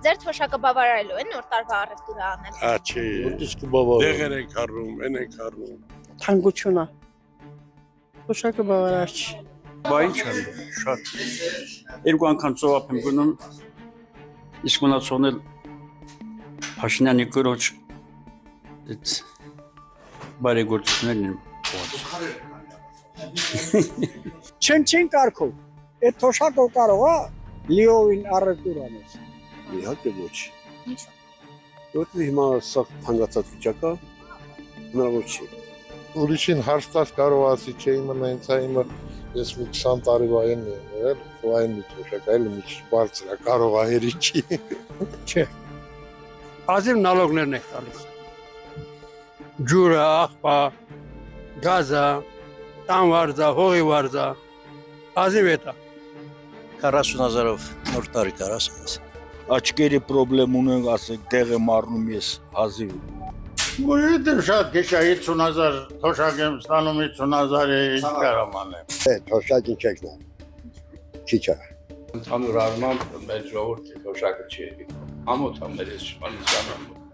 ձեր թոշակը բավարարելու է նոր տարվա առևտուրը անել։ Աչի։ Որդիսկու բավարար։ Դեղեր ենք առնում, են ենք առնում։ Թանկությունա։ Թոշակը բավարար չի։ Բա ինչ եմ, շատ։ Երկու անգամ ծովափ եմ գնում, իսկ մնացողն էլ Փաշինյանի կրոջ այդ բարեգործություններն են Չեն կարգով։ Այդ թոշակը կարող է լիովին առևտուր անել։ Իհարկե ոչ։ Ինչ։ Որտեղ հիմա սա թանկացած վիճակա հնարավոր չի։ Ուրիշին հարց տալ կարող ասի, չէ իմը նենց է իմը ես մի 20 տարի վայեն եմ եղել, վայեն մի թոշակ այլ մի քիչ բարձր է, կարող է հերի չի։ Չէ։ Ազիվ նալոգներն եք տալիս։ Ջուրը, աղբա, գազը, տան վարձը, հողի վարձը, ազիվ է դա։ 40,000-ով նոր տարի կարաս ասես։ Աչքերի պրոբլեմ ունենք, ասենք դեղ եմ առնում ես հազիվ։ Գույդեմ շատ քիչ է 50,000 թոշակ եմ ստանում 50,000-ը ինչ կարամ անեմ։ Թոշակին չեք նա։ Քիչ է։ Ընդհանուր առմամբ մեր ժողովրդի թոշակը չի եկել։ Ամոթ է մեր ես շփանցանում։